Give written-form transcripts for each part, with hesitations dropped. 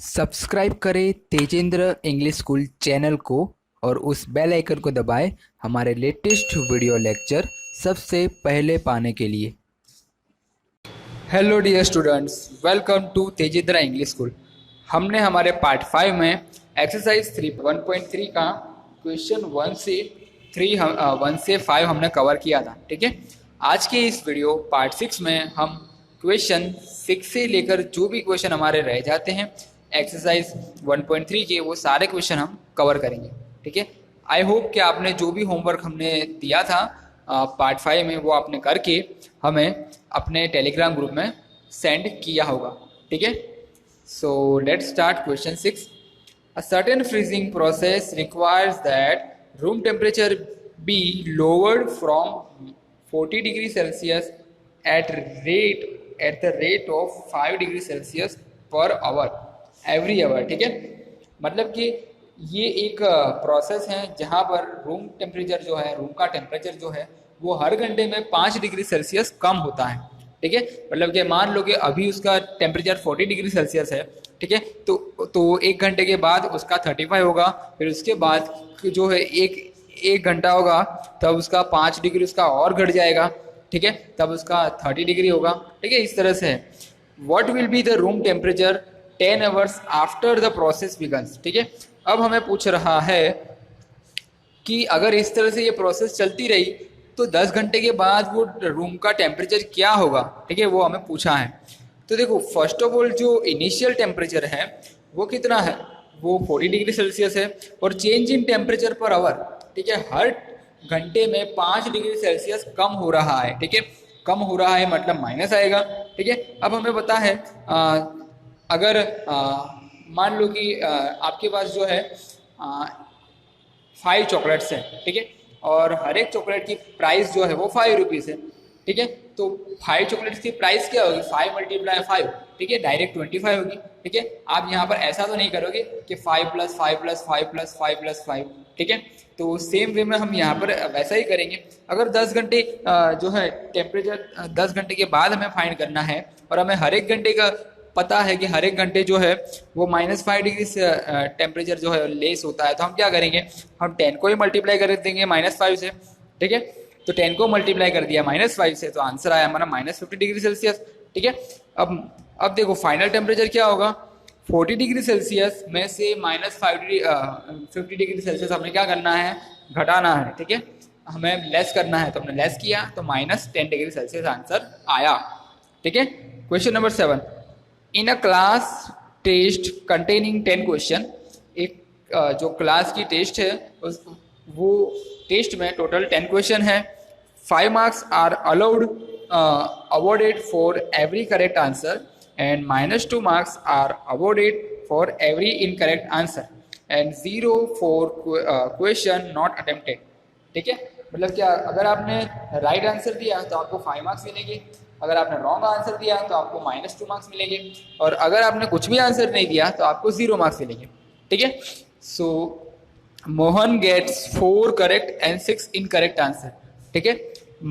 Subscribe करें Tejendra English school channel को और उस बेल आइकन को दबाएं हमारे लेटेस्ट वीडियो लेक्चर सबसे पहले पाने के लिए। Hello dear students, welcome to Tejendra English school. हमने हमारे पार्ट 5 में एक्सरसाइज 1.3 का क्वेश्चन 1 से 5 हमने कवर किया था। ठीक है, आज के इस वीडियो पार्ट 6 में हम क्वेश्चन 6 से लेकर जो भी क्वेश्चन हमारे रह जाते हैं एक्सरसाइज 1.3 के, वो सारे क्वेश्चन हम कवर करेंगे। ठीक है, आई होप कि आपने जो भी होमवर्क हमने दिया था पार्ट 5 में वो आपने करके हमें अपने टेलीग्राम ग्रुप में सेंड किया होगा। ठीक है, so let's start question 6। A certain freezing process requires that room temperature be lowered from 40 degree Celsius at the rate of 5 degree Celsius per hour every hour. ठीक है, मतलब कि ये एक प्रोसेस है जहाँ पर रूम टेम्परेचर जो है, रूम का टेम्परेचर जो है वो हर घंटे में 5 डिग्री सेल्सियस कम होता है। ठीक है, मतलब कि मान लो कि अभी उसका टेम्परेचर 40 डिग्री सेल्सियस है। ठीक है, तो एक घंटे के बाद उसका 35 होगा, फिर उसके बाद जो है एक घंटा होगा तब उसका 5 डिग्री उसका और घट जाएगा। ठीक है, तब उसका 30 डिग्री होगा। ठीक है, इस तरह से है। What will be the room temperature 10 hours after the process begins. ठीक है, अब हमें पूछ रहा है कि अगर इस तरह से ये प्रोसेस चलती रही तो 10 घंटे के बाद वो रूम का टेम्परेचर क्या होगा। ठीक है, वो हमें पूछा है। तो देखो, फर्स्ट ऑफ ऑल जो इनिशियल टेम्परेचर है वो कितना है, वो 40 डिग्री सेल्सियस है और change in temperature per hour, ठीक है, हर घंटे में 5 डिग्री सेल्सियस कम हो रहा है। ठीक है, कम हो रहा है मतलब माइनस आएगा। ठीक है, अब हमें पता है अगर मान लो कि आपके पास जो है 5 चॉकलेट्स हैं। ठीक है, और हर एक चॉकलेट की प्राइस जो है वो 5 रुपीज़ है। ठीक है, तो 5 चॉकलेट्स की प्राइस क्या होगी, 5 × 5। ठीक है, डायरेक्ट 25 होगी। ठीक है, आप यहाँ पर ऐसा तो नहीं करोगे कि 5 + 5 + 5 + 5 + 5। ठीक है, तो सेम वे में हम यहाँ पर वैसा ही करेंगे। अगर 10 घंटे जो है टेम्परेचर 10 घंटे के बाद हमें फाइंड करना है और हमें हर एक घंटे का पता है कि हर एक घंटे जो है वो -5 डिग्री से टेम्परेचर जो है लेस होता है, तो हम क्या करेंगे, हम 10 को ही मल्टीप्लाई कर देंगे -5 से। ठीक है, तो 10 को मल्टीप्लाई कर दिया -5 से, तो आंसर आया हमारा -50 डिग्री सेल्सियस। ठीक है, अब देखो फाइनल टेम्परेचर क्या होगा, 40 डिग्री सेल्सियस में से -50 डिग्री सेल्सियस हमें क्या करना है, घटाना है। ठीक है, हमें लेस करना है, तो हमने लेस किया तो -10 डिग्री सेल्सियस आंसर आया। ठीक है, question number 7। In a class test containing 10 question, एक जो क्लास की टेस्ट है वो टेस्ट में टोटल 10 क्वेश्चन है। 5 marks are allowed awarded for every correct answer and -2 marks are awarded for every incorrect answer and 0 for question not attempted. ठीक है, मतलब क्या, अगर आपने राइट आंसर दिया तो आपको 5 मार्क्स मिलेंगे, अगर आपने रॉन्ग आंसर दिया तो आपको -2 मार्क्स मिलेंगे, और अगर आपने कुछ भी आंसर नहीं दिया तो आपको 0 मार्क्स मिलेंगे। ठीक है, so Mohan gets 4 correct and 6 incorrect answer. ठीक है,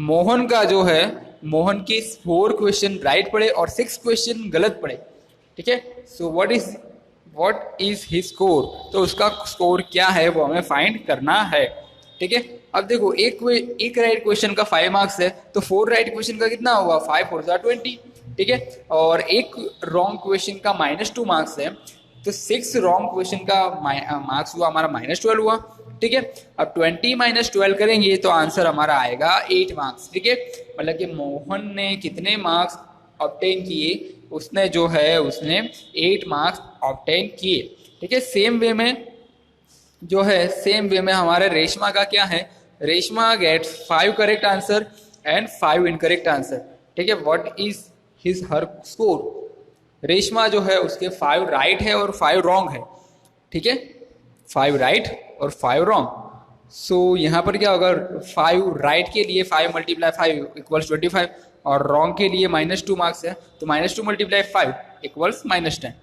मोहन का जो है, मोहन के 4 क्वेश्चन राइट पड़े और 6 क्वेश्चन गलत पड़े। ठीक है, so what is his score, तो उसका स्कोर क्या है वो हमें फाइंड करना है। ठीक है, अब देखो एक राइट क्वेश्चन का 5 मार्क्स है, तो 4 राइट क्वेश्चन का कितना हुआ, 5 × 4 = 20। ठीक है, और एक रॉन्ग क्वेश्चन का -2 मार्क्स है, तो 6 रॉन्ग क्वेश्चन का मार्क्स हुआ हमारा -12 हुआ। ठीक है, अब 20 - 12 करेंगे तो आंसर हमारा आएगा 8 मार्क्स। ठीक है, मतलब कि मोहन ने कितने मार्क्स ऑब्टेन किए, उसने जो है उसने 8 मार्क्स ऑब्टेन किए। ठीक है, सेम वे में जो है, सेम वे में हमारे रेशमा का क्या है, Reshma gets 5 correct answer and 5 incorrect answer. ठीक है, what is her score, Reshma जो है उसके 5 राइट है और 5 रॉन्ग है। ठीक है, 5 राइट और 5 रॉन्ग। सो यहाँ पर क्या होगा, 5 राइट के लिए 5 × 5 = 25 और रॉन्ग के लिए -2 मार्क्स है, तो -2 × 5 = -10।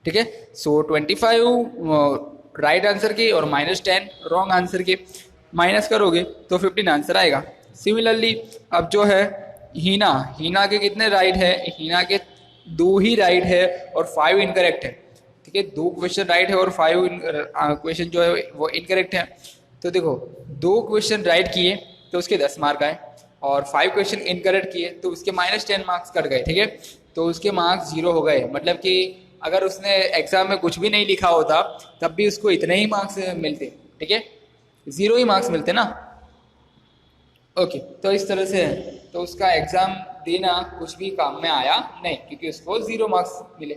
ठीक है, सो 25 राइट आंसर के और -10 रॉन्ग आंसर के माइनस करोगे तो 15 आंसर आएगा। सिमिलरली अब जो है हीना के कितने राइट है, हीना के 2 ही राइट है और 5 इनकरेक्ट है। ठीक है, 2 क्वेश्चन राइट है और 5 क्वेश्चन जो है वो इनकरेक्ट है। तो देखो 2 क्वेश्चन राइट किए तो उसके 10 मार्क आए और 5 क्वेश्चन इनकरेक्ट किए तो उसके -10 मार्क्स कट गए। ठीक है, तो उसके मार्क्स 0 हो गए। मतलब कि अगर उसने एग्जाम में कुछ भी नहीं लिखा होता तब भी उसको इतने ही मार्क्स मिलते। ठीक है, 0 ही मार्क्स मिलते ना। ओके, तो इस तरह से है, तो उसका एग्जाम देना कुछ भी काम में आया नहीं क्योंकि उसको 0 मार्क्स मिले।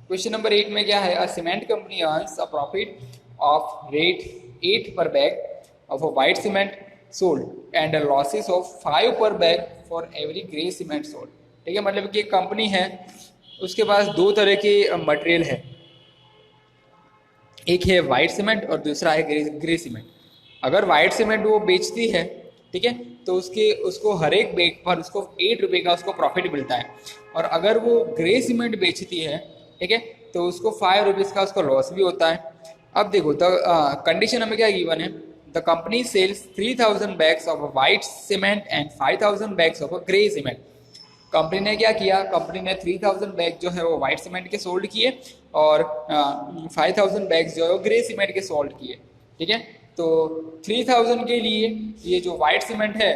क्वेश्चन नंबर 8 में क्या है, a cement company earns a profit of rate 8 per bag of a white cement sold and a losses of 5 per bag for every grey cement sold. ठीक है, मतलब कि एक कंपनी है, उसके पास 2 तरह के मटेरियल है, एक है वाइट सीमेंट और दूसरा है ग्रे सीमेंट। अगर वाइट सीमेंट वो बेचती है, ठीक है, तो उसको हर एक बैग पर उसको 8 रुपये का उसको प्रॉफिट मिलता है। और अगर वो ग्रे सीमेंट बेचती है, ठीक है, तो उसको 5 रुपीज़ का उसको लॉस भी होता है। अब देखो तो कंडीशन हमें क्या गिवन है, the company sells 3000 bags of white cement and 5000 bags of grey cement. Company ने क्या किया, कंपनी ने 3000 बैग जो है वो वाइट सीमेंट के सोल्ड किए और 5000 बैग्स जो है वो ग्रे सीमेंट के सोल्ड किए। ठीक है, तो 3000 के लिए ये जो वाइट सीमेंट है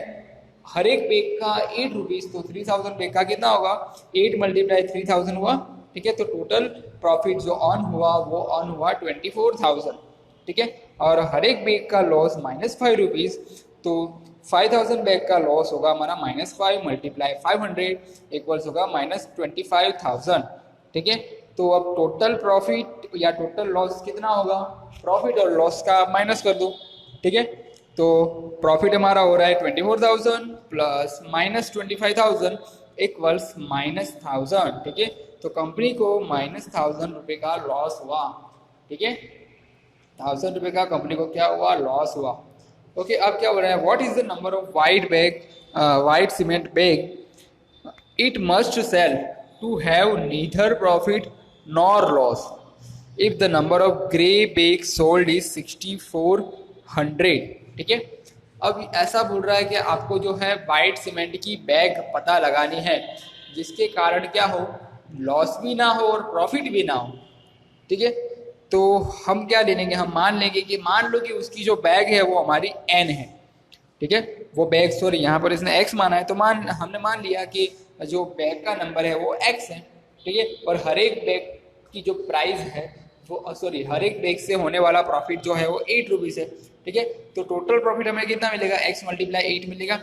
हर एक बैग का 8 रुपीज़, तो 3000 बैग का कितना होगा, 8 × 3000 हुआ। ठीक है, तो टोटल प्रॉफिट जो ऑन हुआ वो ऑन हुआ 24,000। ठीक है, और हर एक बैग का लॉस -5 रुपीज़, तो 5000 बैग का लॉस होगा हमारा -5 × 500 इक्वल्स होगा -25,000। ठीक है, तो अब टोटल प्रॉफिट या टोटल लॉस कितना होगा, प्रॉफिट और लॉस का माइनस कर दो। ठीक है, तो प्रॉफिट हमारा हो रहा है 24,000 प्लस -25,000 इक्वल्स -1000। ठीक है, तो कंपनी को -1000 रुपये का लॉस हुआ। ठीक है, 1000 रुपये का कंपनी को क्या हुआ, लॉस हुआ। ओके, अब क्या हो रहा है, what is the number of white cement bag it must sell to have neither profit nor loss if the number of grey bag sold is 6400। ठीक है, अब ऐसा बोल रहा है कि आपको जो है वाइट सीमेंट की बैग पता लगानी है जिसके कारण क्या हो, लॉस भी ना हो और प्रॉफिट भी ना हो। ठीक है, तो हम क्या ले लेंगे, हम मान लेंगे कि मान लो कि उसकी जो बैग है वो हमारी n है। ठीक है, वो बैग, सॉरी यहाँ पर इसने x माना है, तो हमने मान लिया कि जो बैग का नंबर है वो x है। ठीक है, और हर एक बैग की जो प्राइस है वो, सॉरी, हर एक बैग से होने वाला प्रॉफिट जो है वो 8 रुपीज़ है। ठीक है, तो टोटल प्रॉफिट हमें कितना मिलेगा, x × 8 मिलेगा।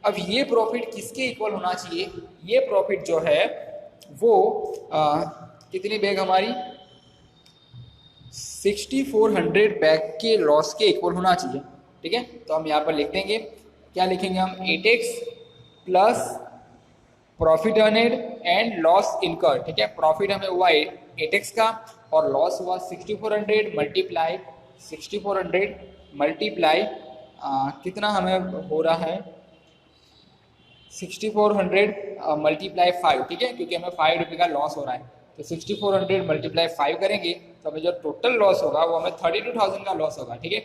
अब ये प्रॉफिट किसके इक्वल होना चाहिए, ये प्रॉफिट जो है वो कितनी बैग हमारी 6400 बैग के लॉस के इक्वल होना चाहिए। ठीक है, तो हम यहाँ पर लिख देंगे, क्या लिखेंगे हम, 8x plus profit अर्नेड and loss incurred. ठीक है, प्रॉफिट हमें हुआ 8x का और लॉस हुआ 6400 मल्टीप्लाई 6400 मल्टीप्लाई कितना हमें हो रहा है, 6400 मल्टीप्लाई 5। ठीक है, क्योंकि हमें 5 रुपये का लॉस हो रहा है, तो 6400 मल्टीप्लाई 5 करेंगे तो हमें जो टोटल लॉस होगा वो हमें 32,000 का लॉस होगा। ठीक है,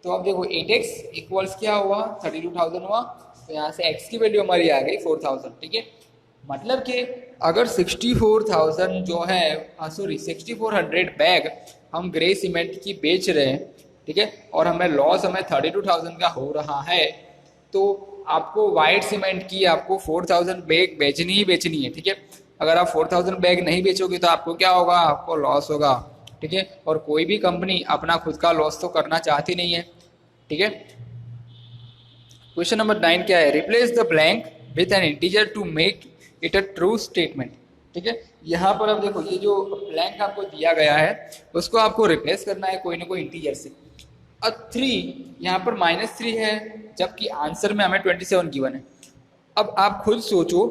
तो अब देखो 8x इक्वल्स क्या हुआ, 32,000 हुआ, तो यहाँ से x की वैल्यू हमारी आ गई 4000। ठीक है, मतलब कि अगर 64,000 जो है, सॉरी 6400 बैग हम ग्रे सीमेंट की बेच रहे हैं, ठीक है, और हमें लॉस हमें 32,000 का हो रहा है, तो आपको वाइट सीमेंट की आपको 4000 बैग बेचनी ही बेचनी है। ठीक है, अगर आप 4000 बैग नहीं बेचोगे तो आपको क्या होगा, आपको लॉस होगा। ठीक है, और कोई भी कंपनी अपना खुद का लॉस तो करना चाहती नहीं है। ठीक है, क्वेश्चन नंबर 9 क्या है, replace the blank with an integer to make it a true statement. ठीक है, यहाँ पर अब देखो ये जो ब्लैंक आपको दिया गया है उसको आपको रिप्लेस करना है कोई ना कोई इंटीजर से। अब 3 यहाँ पर -3 है जबकि आंसर में हमें 27 गिवन है। अब आप खुद सोचो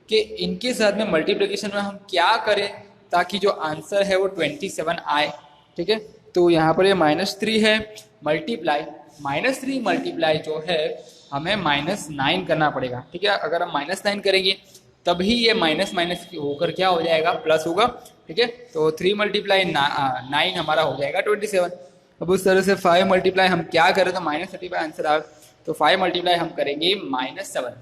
कि इनके साथ में मल्टीप्लिकेशन में हम क्या करें ताकि जो आंसर है वो 27 आए। ठीक है, तो यहाँ पर ये -3 है, मल्टीप्लाई -3 मल्टीप्लाई जो है हमें -9 करना पड़ेगा। ठीक है, अगर हम -9 करेंगे तभी ये माइनस माइनस होकर क्या हो जाएगा, प्लस होगा। ठीक है, तो 3 × 9 हमारा हो जाएगा 27। अब उस तरह से 5 मल्टीप्लाई हम क्या करें तो -35 आंसर आए, तो 5 मल्टीप्लाई हम करेंगे -7।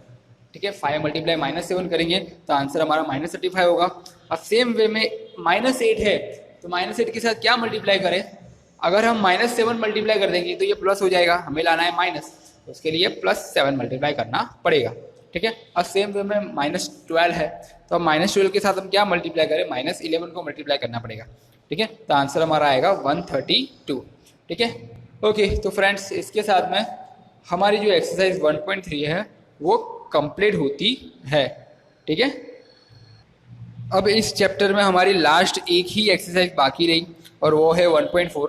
ठीक है, 5 मल्टीप्लाई -7 करेंगे तो आंसर हमारा -35 होगा। अब सेम वे में -8 है तो -8 के साथ क्या मल्टीप्लाई करें? अगर हम -7 मल्टीप्लाई कर देंगे तो ये प्लस हो जाएगा, हमें लाना है माइनस, तो उसके लिए +7 मल्टीप्लाई करना पड़ेगा। ठीक है, और सेम वे में -12 है, तो अब -12 के साथ हम क्या मल्टीप्लाई करें? -11 को मल्टीप्लाई करना पड़ेगा। ठीक है, तो आंसर हमारा आएगा 132। ठीक है, ओके। तो फ्रेंड्स, इसके साथ में हमारी जो एक्सरसाइज 1.3 है वो कंप्लीट होती है। ठीक है, अब इस चैप्टर में हमारी लास्ट एक ही एक्सरसाइज बाकी रही और वो है 1.4।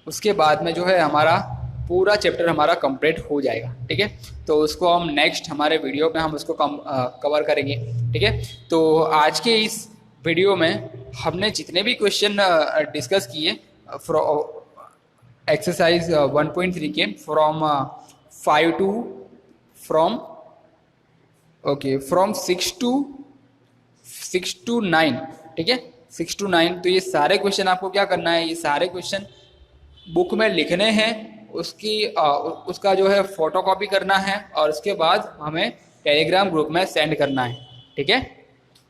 उसके बाद में जो है हमारा पूरा चैप्टर हमारा कंप्लीट हो जाएगा। ठीक है, तो उसको हम नेक्स्ट हमारे वीडियो में हम उसको कवर करेंगे। ठीक है, तो आज के इस वीडियो में हमने जितने भी क्वेश्चन डिस्कस किए एक्सरसाइज 1.3 के from 5 to from from 6 to 9। ठीक है, 6 टू 9, तो ये सारे क्वेश्चन आपको क्या करना है? ये सारे क्वेश्चन बुक में लिखने हैं, उसका जो है फोटोकॉपी करना है और उसके बाद हमें टेलीग्राम ग्रुप में सेंड करना है। ठीक है,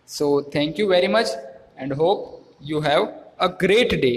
so thank you very much and hope you have a great day.